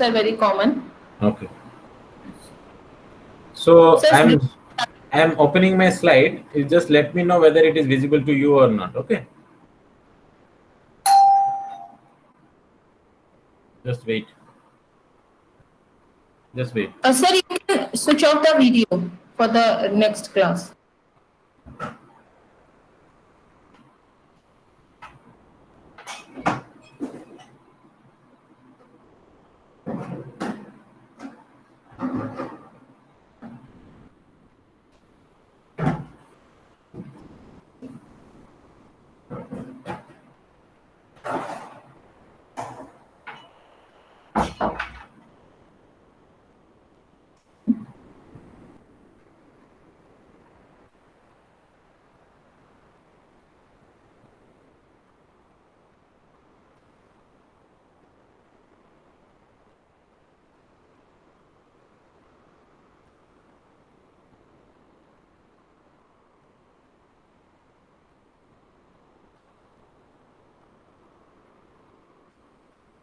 are very common. Okay. So Says I'm opening my slide. You just let me know whether it is visible to you or not. Okay. Just wait. Just wait. sir, you can switch off the video for the next class.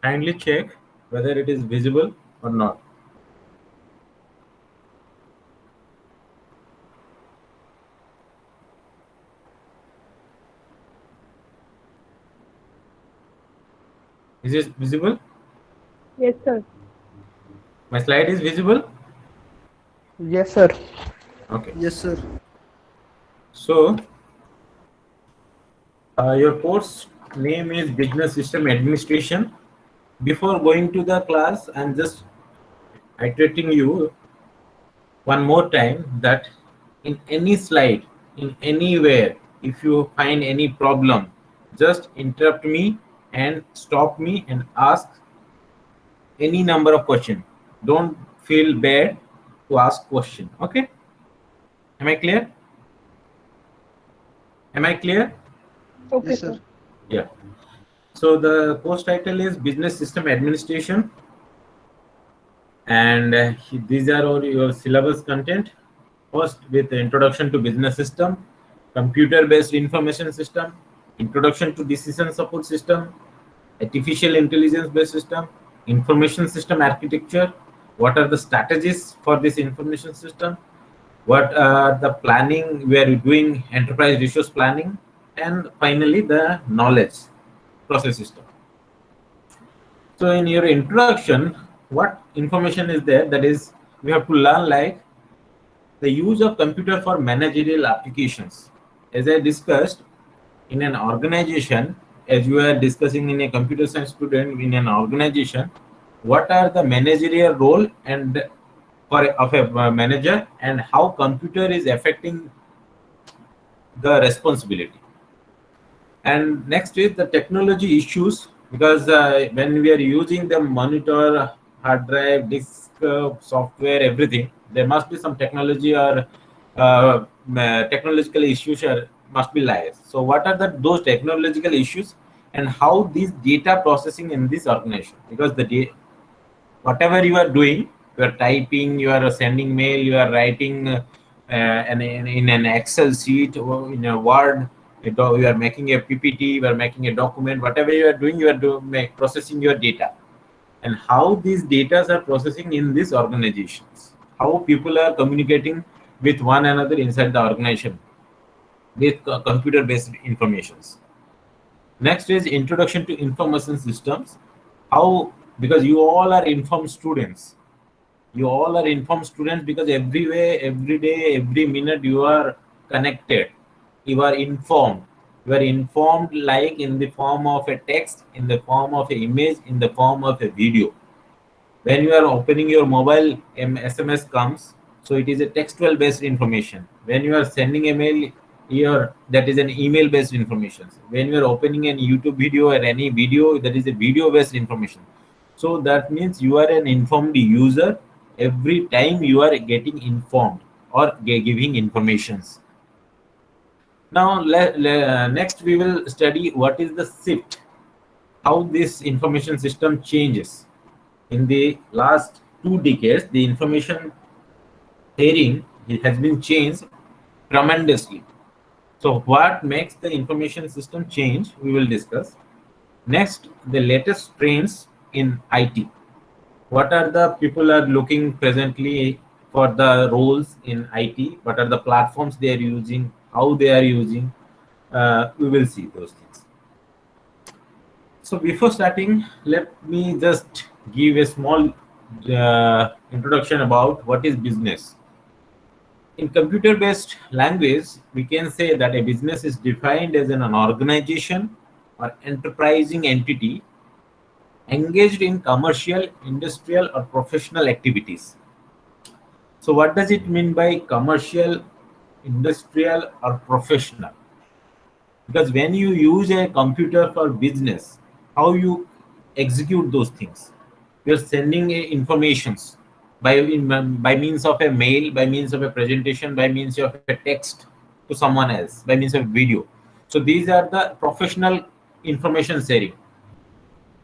Kindly check whether it is visible or not. Is it visible? Yes, sir. My slide is visible? Yes, sir. Okay. Yes, sir. So your course name is Business System Administration. Before going to the class, I'm just iterating you one more time that in any slide, in anywhere, if you find any problem, just interrupt me and stop me and ask any number of questions. Don't feel bad to ask question. Okay? Am I clear? Am I clear? Okay, Yes, sir. sir. Yeah. So the course title is Business System Administration, and these are all your syllabus content. First, with the introduction to business system, computer-based information system, introduction to decision support system, artificial intelligence-based system, information system architecture. What are the strategies for this information system? What are the planning we are doing, enterprise resource planning, and finally the knowledge process system. So in your introduction, what information is there? That is, we have to learn like the use of computer for managerial applications. As I discussed, in an organization, as you are discussing in a computer science student in an organization, what are the managerial role and for of a manager, and how computer is affecting the responsibility. And next is the technology issues, because when we are using the monitor, hard drive, disk, software, everything, there must be some technology or technological issues must be lies. So what are those technological issues, and how these data processing in this organization? Because whatever you are doing, you are typing, you are sending mail, you are writing in an Excel sheet or in a Word, you are making a PPT, you are making a document, whatever you are doing, you are processing your data. And how these data are processing in these organizations, how people are communicating with one another inside the organization with computer based informations. Next is introduction to information systems. How, because you all are informed students, you all are informed students, because everywhere, every day, every minute you are connected, you are informed. You are informed like in the form of a text, in the form of an image, in the form of a video. When you are opening your mobile, SMS comes, so it is a textual based information. When you are sending a mail, here that is an email based information. When you are opening an YouTube video or any video, that is a video based information. So that means you are an informed user. Every time you are getting informed or giving informations. Now next we will study what is the shift, how this information system changes. In the last 2 decades, the information sharing has been changed tremendously. So what makes the information system change, we will discuss. Next, the latest trends in IT. What are the people are looking presently for the roles in IT? What are the platforms they are using? How they are using? We will see those things. So before starting, let me just give a small introduction about what is business. In computer-based language, we can say that a business is defined as an organization or enterprising entity engaged in commercial, industrial, or professional activities. So, what does it mean by commercial, industrial, or professional? Because when you use a computer for business, how you execute those things? You're sending informations by means of a mail, by means of a presentation, by means of a text to someone else, by means of video. So these are the professional information sharing.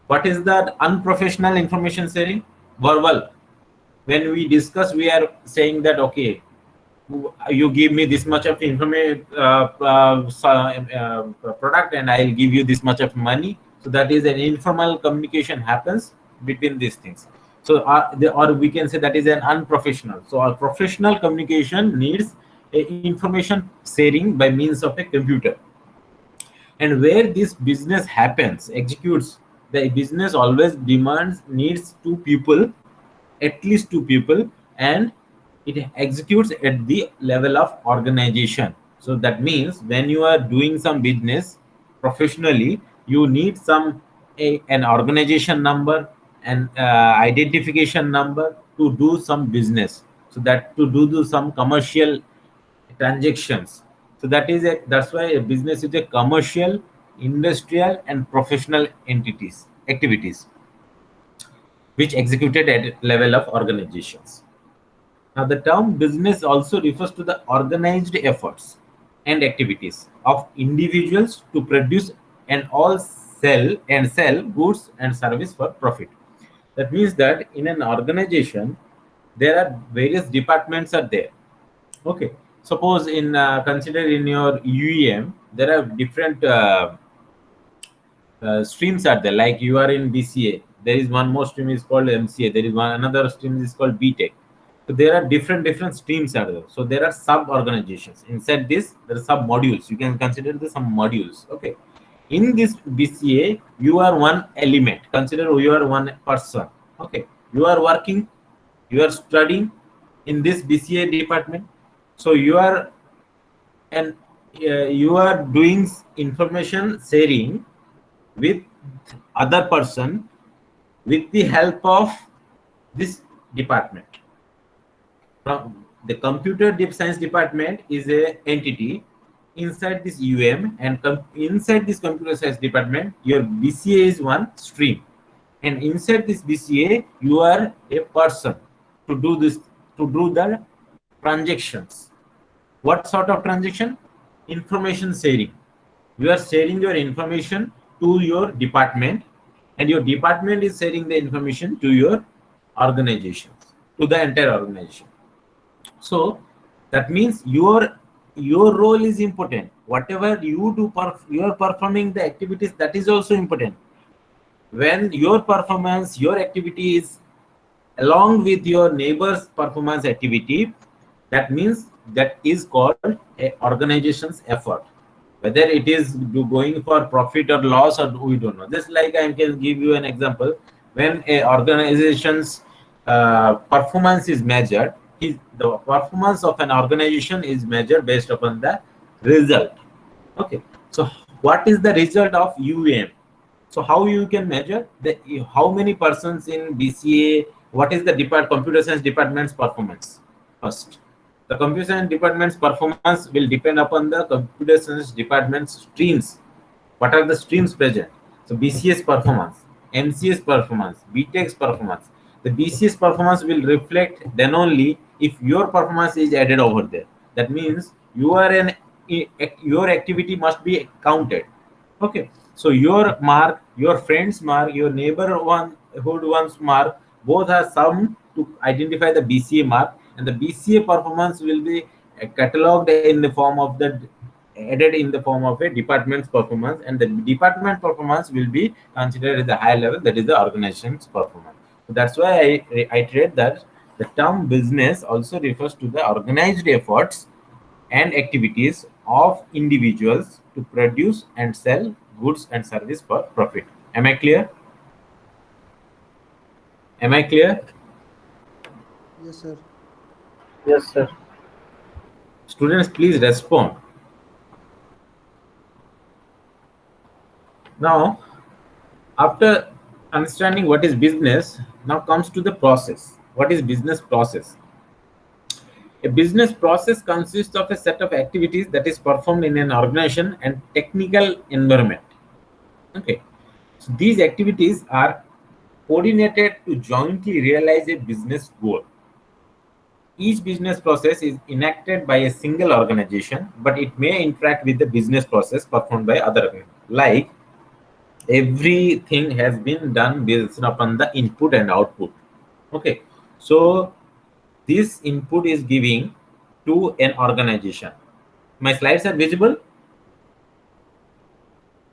What is that unprofessional information sharing? Verbal. When we discuss, we are saying that okay, you give me this much of information product, and I'll give you this much of money. So that is an informal communication happens between these things. So or we can say that is an unprofessional. So our professional communication needs a information sharing by means of a computer. And where this business happens, executes, the business always demands, needs two people, at least two people, and it executes at the level of organization. So that means when you are doing some business professionally, you need an organization number, an identification number to do some business. So that to do some commercial transactions. So that's why a business is a commercial, industrial, and professional entities activities which executed at level of organizations. Now, the term business also refers to the organized efforts and activities of individuals to produce and all sell goods and service for profit. That means that in an organization, there are various departments are there. Okay, suppose in consider in your UEM, there are different streams are there. Like you are in BCA, there is one more stream is called MCA. There is one another stream is called BTech. So there are different streams are there. So there are sub organizations inside this. There are sub modules. You can consider the some modules. Okay, in this BCA, you are one element. Consider you are one person. Okay, you are working, you are studying in this BCA department. So you are and you are doing information sharing with other person with the help of this department. From the computer science department is a entity inside this UM, and inside this computer science department, your BCA is one stream, and inside this BCA, you are a person to do this, to do the transactions. What sort of transaction? Information sharing. You are sharing your information to your department, and your department is sharing the information to your organization, to the entire organization. So that means your role is important. Whatever you do, you are performing the activities, that is also important. When your performance, your activity is along with your neighbor's performance activity, that means that is called a organization's effort. Whether it is going for profit or loss, or we don't know. Just like I can give you an example. When a organization's performance is measured, the performance of an organization is measured based upon the result. Okay, so what is the result of UM? So how you can measure how many persons in BCA? What is the computer science department's performance? First, the computer science department's performance will depend upon the computer science department's streams. What are the streams present? So BCA's performance, MCA's performance, BTech's performance. The BCA's performance will reflect then only if your performance is added over there. That means your activity must be counted. Okay, so your mark, your friend's mark, your neighborhood one's mark, both are summed to identify the BCA mark, and the BCA performance will be cataloged in the form of added in the form of a department's performance, and the department performance will be considered as a high level, that is the organization's performance. That's why I reiterate that the term business also refers to the organized efforts and activities of individuals to produce and sell goods and service for profit. Am I clear? Am I clear? Yes, sir. Yes, sir. Students, please respond. Now, after understanding what is business, now comes to the process. What is business process? A business process consists of a set of activities that is performed in an organization and technical environment. Okay. So these activities are coordinated to jointly realize a business goal. Each business process is enacted by a single organization, but it may interact with the business process performed by other organizations. Like everything has been done based upon the input and output. Okay. So this input is giving to an organization. My slides are visible?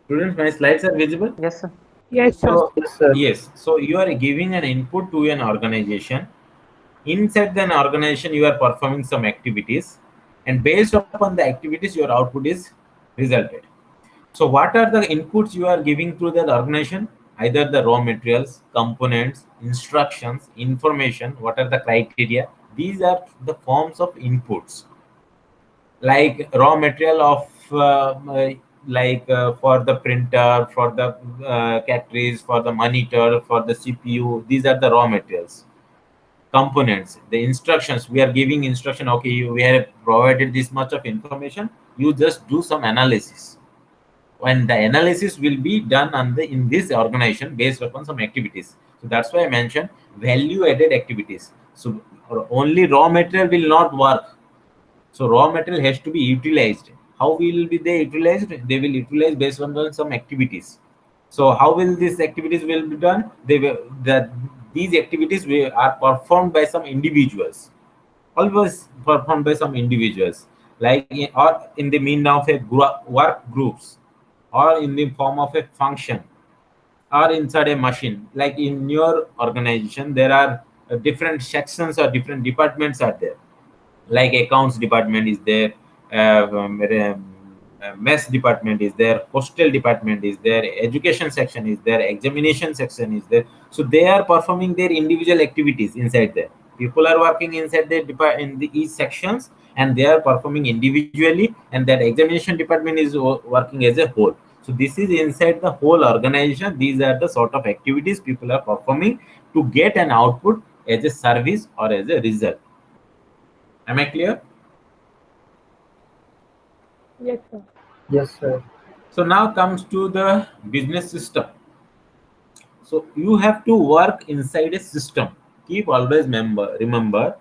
Students, my slides are visible? Yes, sir. Yes, sir. So, Yes, sir. yes. So you are giving an input to an organization. Inside the organization, you are performing some activities, and based upon the activities, your output is resulted. So what are the inputs you are giving to the organization? Either the raw materials, components, instructions, information. What are the criteria? These are the forms of inputs. Like raw material of for the printer, for the cartridge, for the monitor, for the CPU. These are the raw materials. Components, the instructions, we are giving instruction. Okay, we have provided this much of information. You just do some analysis, and the analysis will be done on the in this organization based upon some activities. So that's why I mentioned value added activities. So only raw material will not work. So raw material has to be utilized. How will be they utilized? They will utilize based on some activities. So how will these activities will be done? They will that these activities are performed by some individuals. Always performed by some individuals, like or in the mean of a work groups, or in the form of a function, or inside a machine. Like in your organization, there are different sections or different departments are there, like accounts department is there, mess department is there, hostel department is there, education section is there, examination section is there. So they are performing their individual activities inside there. People are working inside their in the each sections, and they are performing individually, and that examination department is working as a whole. So this is inside the whole organization. These are the sort of activities people are performing to get an output as a service or as a result. Am I clear? Yes, sir. Yes, sir. So now comes to the business system. So you have to work inside a system. Keep always remember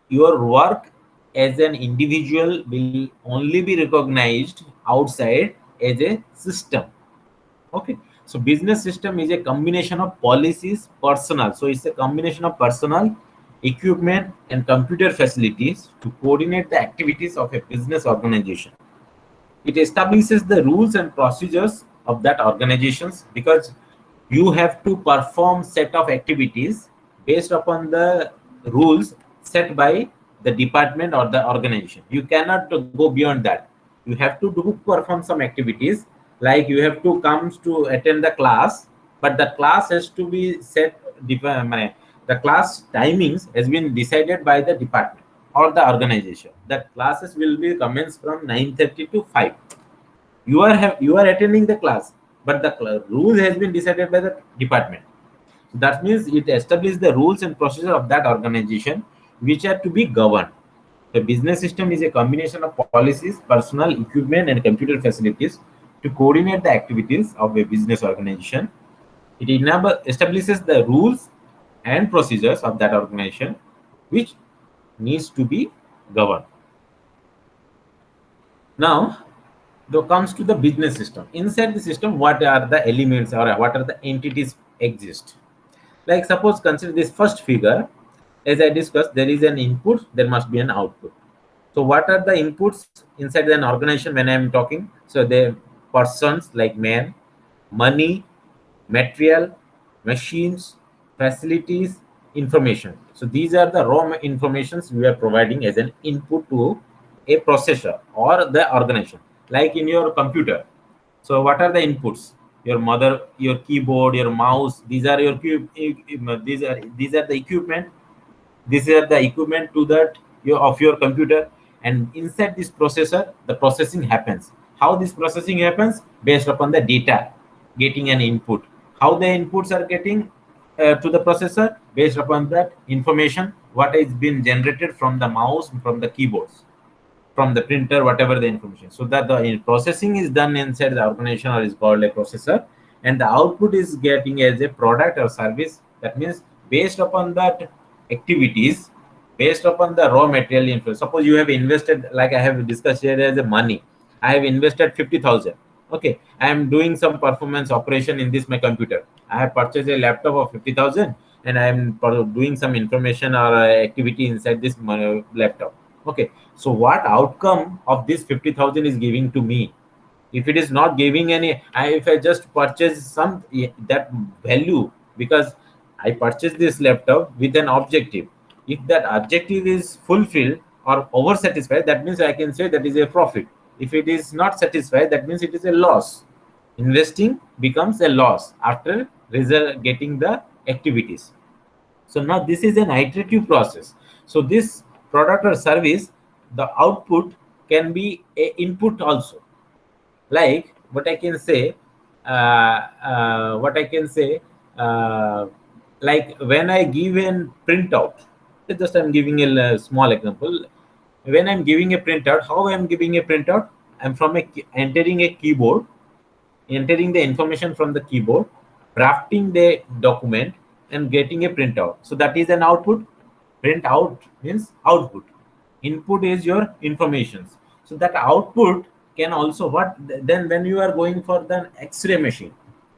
your work as an individual will only be recognized outside as a system. Okay. So business system is a combination of policies, personnel. So it's a combination of personnel, equipment, and computer facilities to coordinate the activities of a business organization. It establishes the rules and procedures of that organizations, because you have to perform set of activities based upon the rules set by the department or the organization. You cannot go beyond that. You have to perform some activities, like you have to come to attend the class, but the class has to be set. The class timings has been decided by the department or the organization. That classes will be commenced from 9:30 to 5. You are attending the class, but the rules has been decided by the department. So that means it establishes the rules and procedure of that organization, which are to be governed. The business system is a combination of policies, personnel, equipment, and computer facilities to coordinate the activities of a business organization. It establishes the rules and procedures of that organization, which needs to be governed. Now, comes to the business system. Inside the system, what are the elements or what are the entities exist? Like suppose consider this first figure. As I discussed, there is an input, there must be an output. So what are the inputs inside an organization when I am talking? So the persons like man, money, material, machines, facilities, information. So these are the raw informations we are providing as an input to a processor or the organization, like in your computer. So what are the inputs? Your mother, your keyboard, your mouse. These are your these are the equipment. These are the equipment to that of your computer, and inside this processor, the processing happens. How this processing happens? Based upon the data, getting an input. How the inputs are getting to the processor? Based upon that information, what has been generated from the mouse, from the keyboards, from the printer, whatever the information. So that the processing is done inside the organization or is called a processor, and the output is getting as a product or service. That means based upon that activities, based upon the raw material influence. Suppose you have invested, like I have discussed here, as a money. I have invested 50,000. Okay, I am doing some performance operation in this my computer. I have purchased a laptop of 50,000, and I am doing some information or activity inside this laptop. Okay, so what outcome of this 50,000 is giving to me? If it is not giving any, if I just purchase some that value, because I purchased this laptop with an objective. If that objective is fulfilled or over satisfied, that means I can say that is a profit. If it is not satisfied, that means it is a loss. Investing becomes a loss after getting the activities. So now this is an iterative process. So this product or service, the output can be a input also. Like what I can say, like when I give a printout, just I'm giving a small example. When I'm giving a printout, how I'm giving a printout? I'm entering a keyboard, entering the information from the keyboard, drafting the document, and getting a printout. So that is an output. Print out means output. Input is your informations. So that output can also then when you are going for the X-ray machine,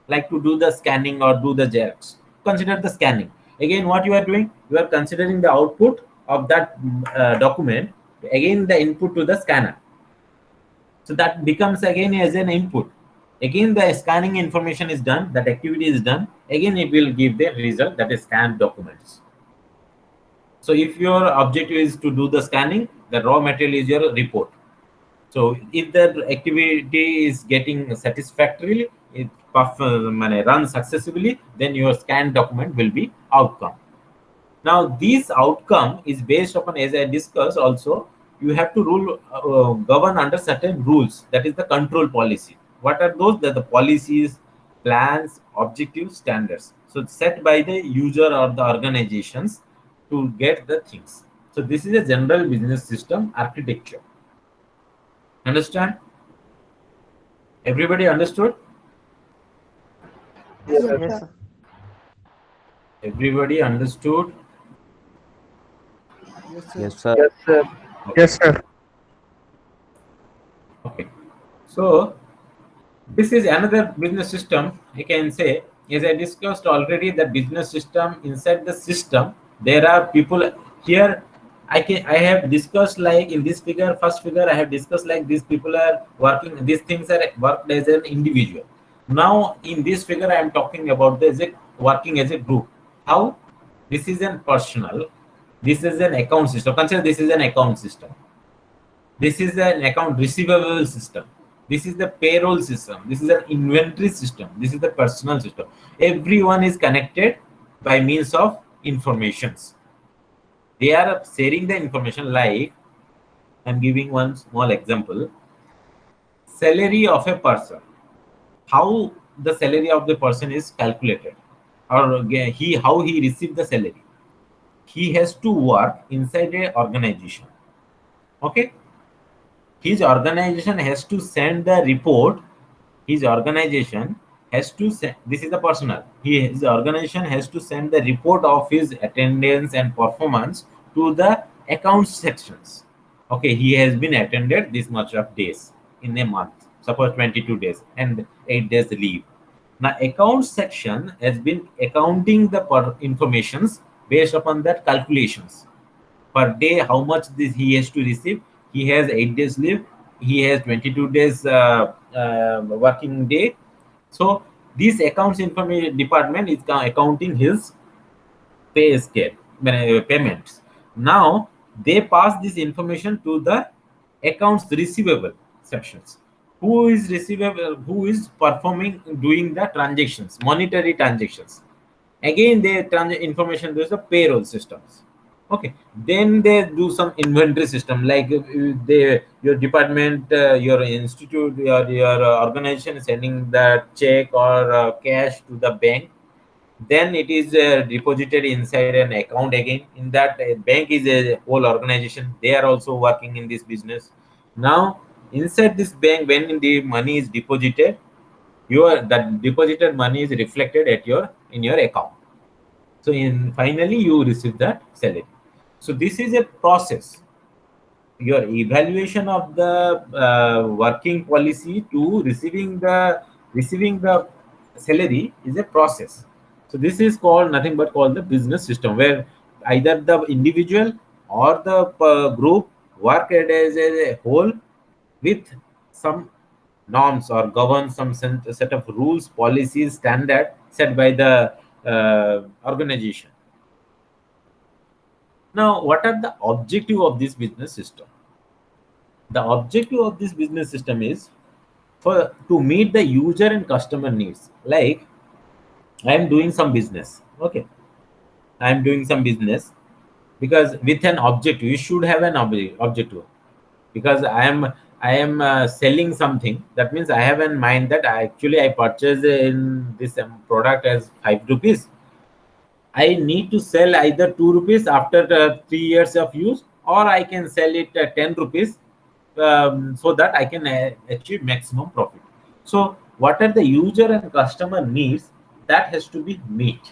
like to do the scanning or do the Xerox, consider the scanning. Again, what you are doing, you are considering the output of that document, again the input to the scanner. So that becomes again as an input. Again, the scanning information is done, that activity is done. Again, it will give the result, that is scanned documents. So if your objective is to do the scanning, the raw material is your report. So if the activity is getting satisfactorily, it runs successfully, then your scanned document will be outcome. Now this outcome is based upon, as I discussed also, you have to govern under certain rules. That is the control policy. What are those? The policies, plans, objectives, standards. So set by the user or the organizations to get the things. So this is a general business system architecture. Understand? Everybody understood? Yes, Yes, sir. sir. Everybody understood? Yes, sir. Yes, sir. Yes, sir. Yes, sir. Okay. So this is another business system. I can say, as I discussed already, the business system, inside the system, there are people here. I have discussed, like in this figure, first figure, I have discussed like these people are working, these things are worked as an individual. Now in this figure, I am talking about working as a group. How? This is an personal, this is an account system. Consider this is an account system. This is an account receivable system. This is the payroll system. This is an inventory system. This is the personal system. Everyone is connected by means of informations. They are sharing the information. Like I'm giving one small example. Salary of a person. How the salary of the person is calculated, or how he received the salary. He has to work inside a organization. Okay. His organization has to send the report. His organization has to send, this is the personal. His organization has to send the report of his attendance and performance to the accounts sections. Okay, he has been attended this much of days in a month, suppose 22 days and 8 days leave. Now accounts section has been accounting the informations based upon that calculations. Per day, how much this he has to receive. He has 8 days leave. He has 22 days working day. So this accounts information department is accounting his pay scale payments. Now they pass this information to the accounts receivable sections. Who is receivable? Who is performing, doing the transactions, monetary transactions? Again, they information. There's the payroll systems. Okay, then they do some inventory system, like they, your department, your institute, your organization is sending the check or cash to the bank. Then it is deposited inside an account again. In that bank is a whole organization. They are also working in this business. Now inside this bank, when the money is deposited, your that deposited money is reflected at your in your account. So in finally you receive that salary. So this is a process. Your evaluation of the working policy to receiving the salary is a process. So this is called nothing but called the business system, where either the individual or the group work as a whole with some norms or govern some set of rules, policies, standard set by the organization. Now, what are the objective of this business system? The objective of this business system is for to meet the user and customer needs. Like I am doing some business. Okay, I am doing some business because with an objective, you should have an objective. Because I am selling something. That means I have in mind that I purchase in this product as 5 rupees. I need to sell either 2 rupees after 3 years of use, or I can sell it 10 rupees so that I can achieve maximum profit. So, what are the user and customer needs that has to be met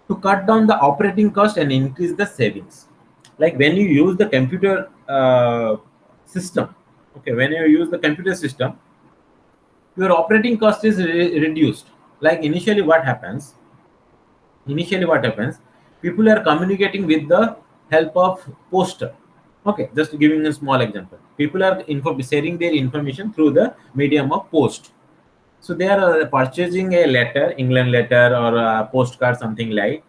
to cut down the operating cost and increase the savings. Like when you use the computer system, okay, when you use the computer system, your operating cost is reduced. Like initially what happens, people are communicating with the help of poster. Okay, just giving a small example, people are sharing their information through the medium of post. So they are purchasing a letter, England letter or a postcard, something like.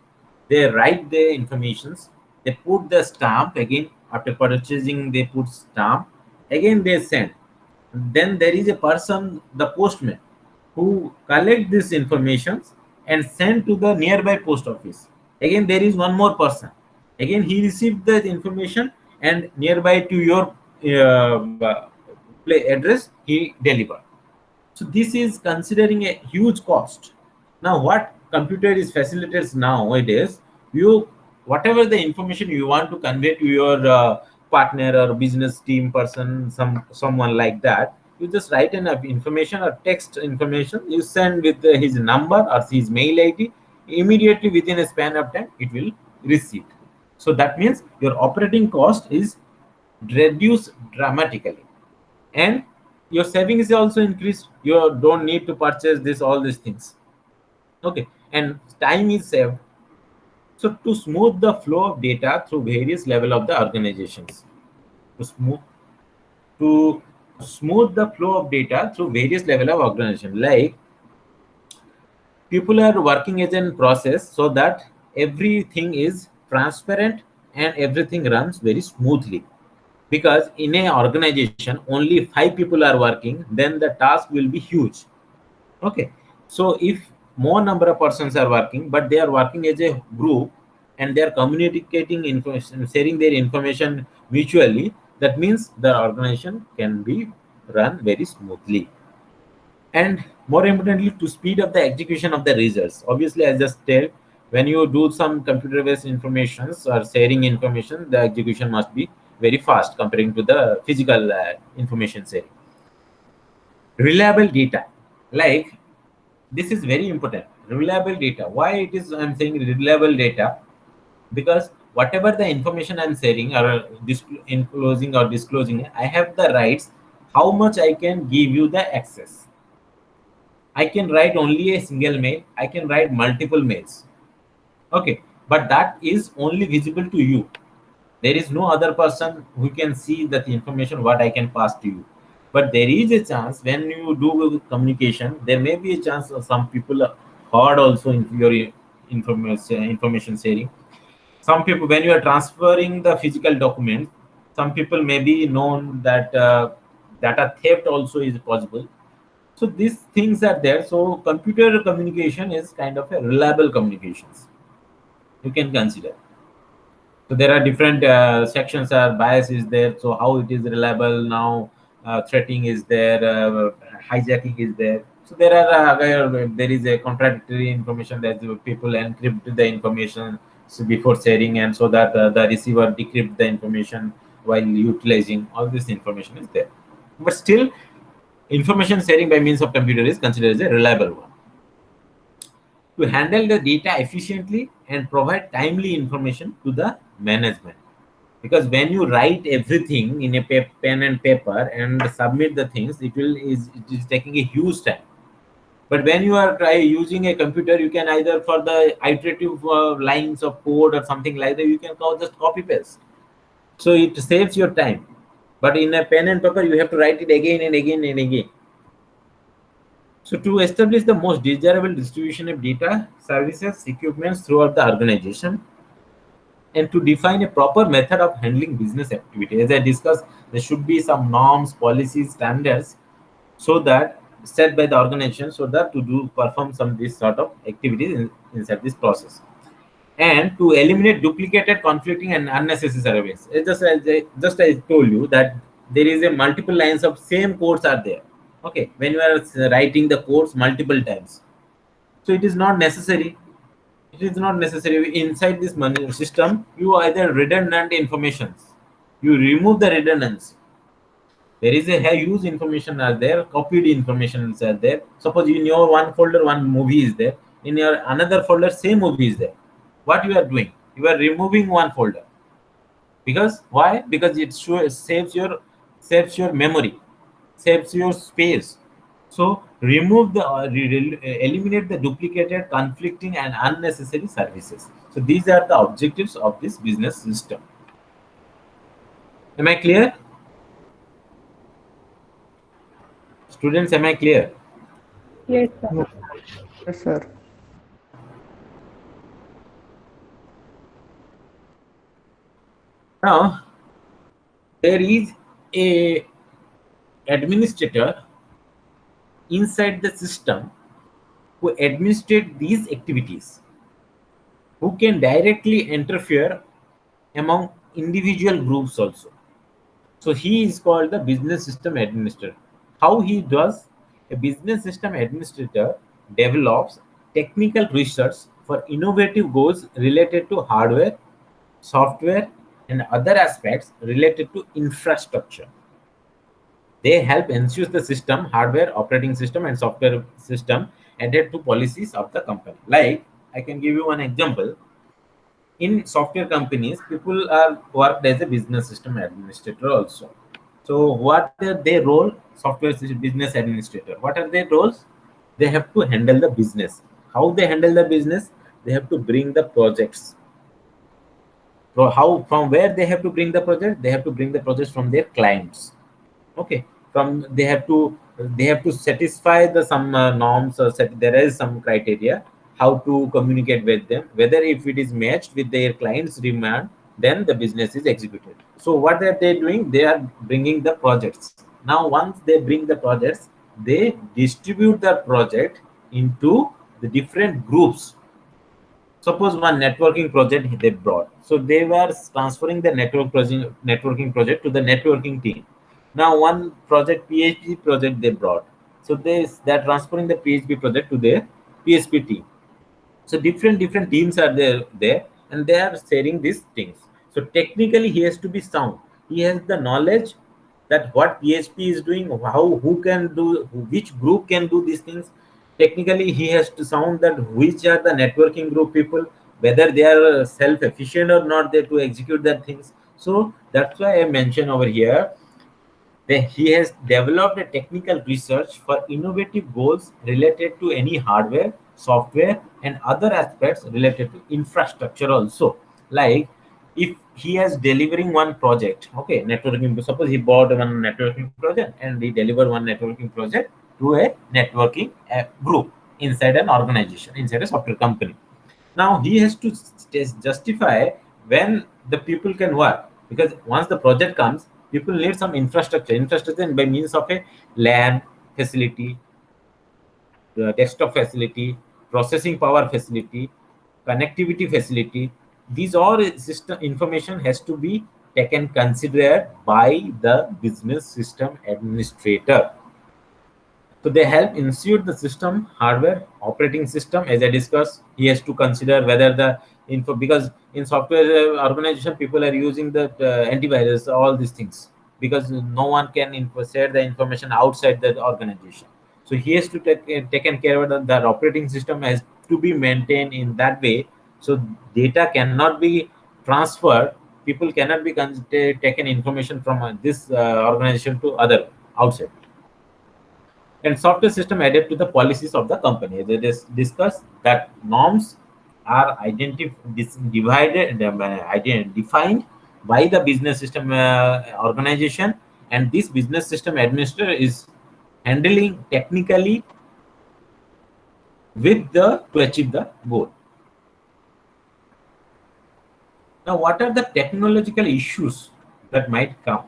They write the informations. They put the stamp again. After purchasing, they put stamp. Again, they send. Then there is a person, the postman, who collect these informations and send to the nearby post office. Again, there is one more person. Again, he received the information and nearby to your address, he delivered. So this is considering a huge cost. Now, what computer is facilitates nowadays, you whatever the information you want to convey to your partner or business team person, someone like that, you just write an information or text information. You send with his number or his mail ID. Immediately within a span of time, it will receive. So that means your operating cost is reduced dramatically, and your savings is also increased. You don't need to purchase all these things. Okay, and time is saved. So to smooth the flow of data through various level of the organizations, to smooth the flow of data through various level of organization, like people are working as a process so that everything is transparent and everything runs very smoothly. Because in a organization only 5 people are working, then the task will be huge. Okay, so if more number of persons are working, but they are working as a group and they are communicating information, sharing their information mutually, that means the organization can be run very smoothly. And more importantly, to speed up the execution of the results. Obviously, I just tell, when you do some computer based informations or sharing information, the execution must be very fast comparing to the physical information sharing. Reliable data, like this is very important. Reliable data, why it is I'm saying reliable data? Because whatever the information I'm sharing or enclosing or disclosing, I have the rights how much I can give you the access. I can write only a single mail, I can write multiple mails. Okay, but that is only visible to you. There is no other person who can see that information what I can pass to you. But there is a chance when you do communication, there may be a chance of some people heard also in your information sharing. Some people, when you are transferring the physical document, some people may be known that data theft also is possible. So these things are there. So computer communication is kind of a reliable communications. You can consider. So there are different sections. Bias is there. So how it is reliable now? Threatening is there. Hijacking is there. So there are where there is a contradictory information that the people encrypt the information before sharing, and so that the receiver decrypt the information while utilizing all this information is there. But still, information sharing by means of computer is considered as a reliable one. To handle the data efficiently and provide timely information to the management. Because when you write everything in a pen and paper and submit the things, it is taking a huge time. But when you are using a computer, you can either for the iterative lines of code or something like that, you can just copy paste. So it saves your time. But in a pen and paper, you have to write it again and again and again. So to establish the most desirable distribution of data, services, equipments throughout the organization, and to define a proper method of handling business activity. As I discussed, there should be some norms, policies, standards, so that set by the organization, so that to perform some this sort of activities inside this process, and to eliminate duplicated, conflicting, and unnecessary surveys. Just I told you that there is a multiple lines of same codes are there. Okay, when you are writing the codes multiple times, so it is not necessary. It is not necessary inside this system. You either redundant informations, you remove the redundancy. There is a huge information are there, copied information are there. Suppose in your one folder one movie is there, in your another folder same movie is there. What you are doing? You are removing one folder. Because why? Because it saves your memory, saves your space. So remove the eliminate the duplicated, conflicting, and unnecessary services. So these are the objectives of this business system. Am I clear? Students, am I clear? Yes, sir. Yes, sir. Now, there is a administrator inside the system who administrate these activities, who can directly interfere among individual groups also. So he is called the business system administrator. How he does? A business system administrator develops technical research for innovative goals related to hardware, software, and other aspects related to infrastructure. They help ensure the system, hardware, operating system, and software system adhere to policies of the company. Like, I can give you one example. In software companies, people are worked as a business system administrator also. So what are their role? Software business administrator. What are their roles? They have to handle the business. How they handle the business? They have to bring the projects. So how, from where they have to bring the project? They have to bring the projects from their clients. Okay, from they have to satisfy the some norms, or there is some criteria how to communicate with them. Whether if it is matched with their clients' demand, then the business is executed. So what are they doing? They are bringing the projects. Now once they bring the projects, they distribute the project into the different groups. Suppose one networking project they brought, so they were transferring the networking project to the networking team. Now one project, PHP project they brought, so they're transferring the PHP project to their PSP team. So different teams are there, and they are sharing these things. So technically he has to be sound. He has the knowledge that what PHP is doing, who can do, which group can do these things. Technically he has to sound that which are the networking group people, whether they are self-efficient or not, they to execute that things. So that's why I mentioned over here that he has developed a technical research for innovative goals related to any hardware, software, and other aspects related to infrastructure also. Like, if he is delivering one project, okay, networking, suppose he bought one networking project and he delivered one networking project to a networking group inside an organization, inside a software company. Now he has to justify when the people can work, because once the project comes, people need some infrastructure by means of a LAN facility, desktop facility, processing power facility, connectivity facility. These all system information has to be taken considered by the business system administrator. So they help ensure the system hardware operating system. As I discussed, he has to consider whether the info, because in software organization people are using the antivirus, all these things, because no one can share the information outside the organization. So he has to taken care of that operating system has to be maintained in that way. So data cannot be transferred. People cannot be taken information from this organization to other outside. And software system adapt to the policies of the company. They just discuss that norms are defined by the business system organization, and this business system administrator is handling technically with the to achieve the goal. Now, what are the technological issues that might come?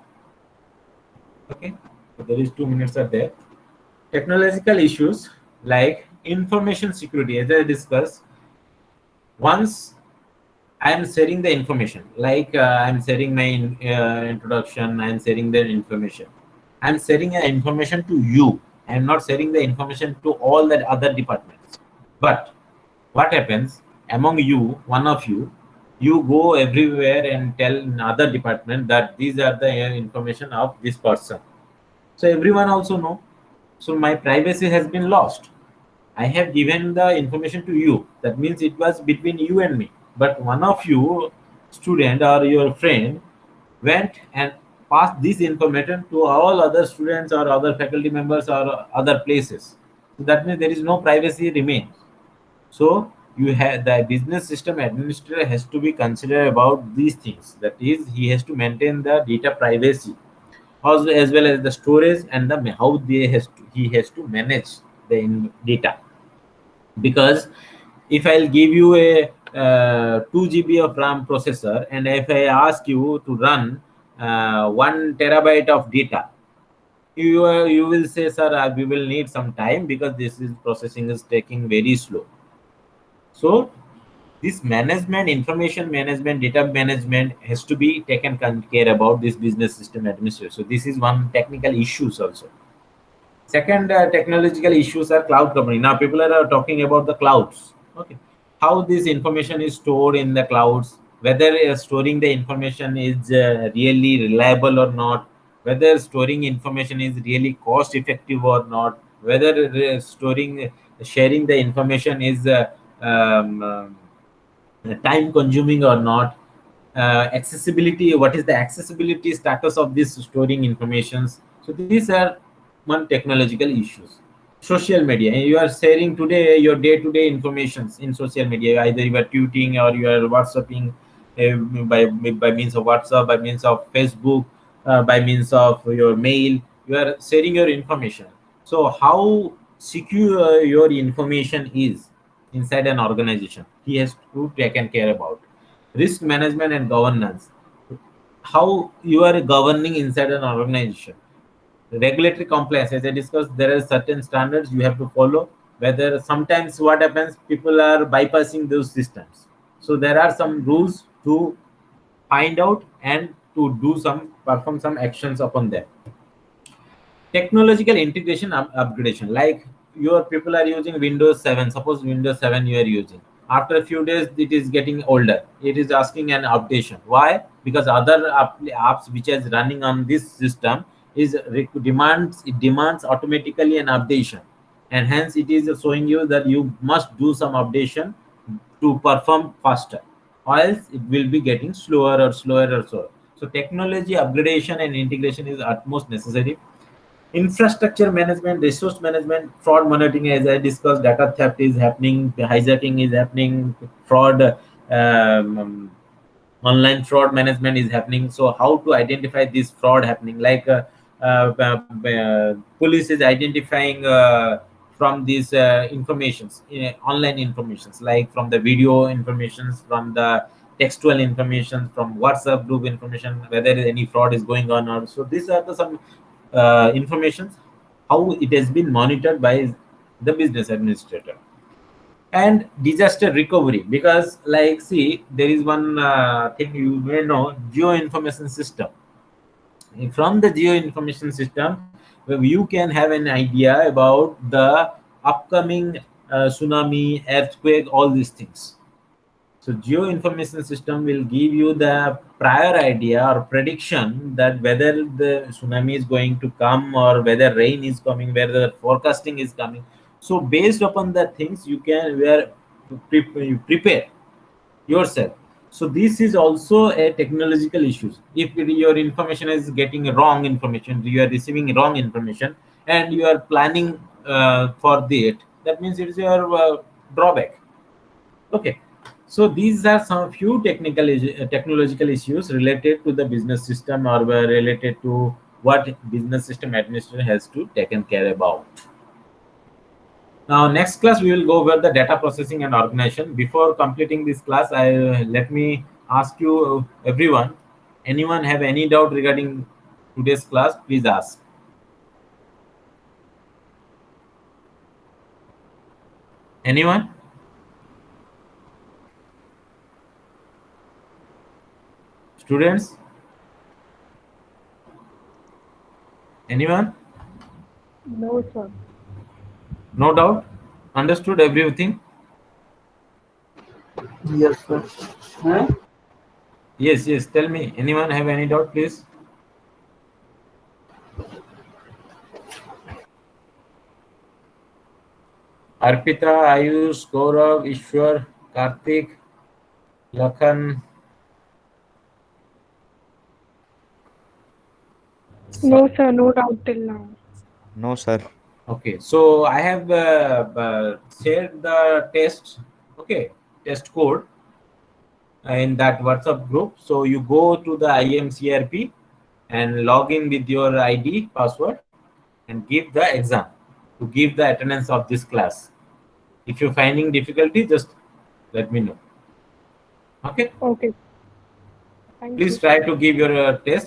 Okay, so there is 2 minutes are there. Technological issues like information security, as I discussed. Once I am sharing the information, like I am sharing my introduction, I am sharing the information. I am sharing the information to you. I am not sharing the information to all the other departments. But what happens among you, one of you, you go everywhere and tell another department that these are the information of this person. So everyone also know. So my privacy has been lost. I have given the information to you. That means it was between you and me. But one of you, student or your friend, went and passed this information to all other students or other faculty members or other places. So that means there is no privacy remains. So you have the business system administrator has to be considered about these things. That is, he has to maintain the data privacy, as well as the storage and the how he has to manage the data. Because if I'll give you a 2 GB of RAM processor, and if I ask you to run 1 terabyte of data, you will say, sir, we will need some time because this is processing is taking very slow. So this management, information management, data management has to be taken care about this business system administrator. So this is one technical issues also. Second technological issues are cloud computing. Now people are talking about the clouds. Okay, how this information is stored in the clouds, whether storing the information is really reliable or not, whether storing information is really cost effective or not, whether sharing the information is um, time consuming or not, accessibility, what is the accessibility status of this storing informations. So these are one technological issues. Social media, you are sharing today your day-to-day informations in social media, either you are tweeting or you are whatsapping by means of WhatsApp, by means of Facebook, by means of your mail, you are sharing your information. So how secure your information is inside an organization, he has to take care about. Risk management and governance, how you are governing inside an organization. Regulatory compliance, as I discussed, there are certain standards you have to follow. Whether sometimes what happens, people are bypassing those systems. So there are some rules to find out and to do some perform some actions upon them. Technological integration upgradation, like your people are using Windows 7. Suppose Windows 7 you are using, after a few days it is getting older, it is asking an updation. Why? Because other apps which is running on this system is demands automatically an updation, and hence it is showing you that you must do some updation to perform faster, or else it will be getting slower or slower or slower. So technology upgradation and integration is utmost necessary. Infrastructure management, resource management, fraud monitoring, as I discussed, data theft is happening, hijacking is happening, fraud, online fraud management is happening. So how to identify this fraud happening? Like police is identifying from these informations, online informations, like from the video informations, from the textual information, from WhatsApp group information, whether any fraud is going on or so. These are the some informations how it has been monitored by the business administrator. And disaster recovery, because like see, there is one thing you may know, geo information system. From the geo information system, you can have an idea about the upcoming tsunami, earthquake, all these things. So geo information system will give you the prior idea or prediction that whether the tsunami is going to come or whether rain is coming, whether forecasting is coming. So based upon the things, you can you prepare yourself. So this is also a technological issue. If your information is getting wrong information, you are receiving wrong information, and you are planning for that, that means it is your drawback. Okay. So these are some few technological issues related to the business system or related to what business system administrator has to taken care about. Now, next class we will go over the data processing and organization. Before completing this class, let me ask you, everyone, anyone have any doubt regarding today's class? Please ask. Anyone? Students? Anyone? No, sir. No doubt? Understood everything? Yes, sir. Yes, yes. Tell me. Anyone have any doubt, please? Arpita, Ayush, Gaurav, Ishwar, Karthik, Lakhan. No, sir. No doubt till now. No, sir. Okay, so I have shared the test, okay, test code in that WhatsApp group. So you go to the IMCRP and log in with your ID, password, and give the exam to give the attendance of this class. If you're finding difficulty, just let me know. Okay, Okay. Thank please you. try to give your test.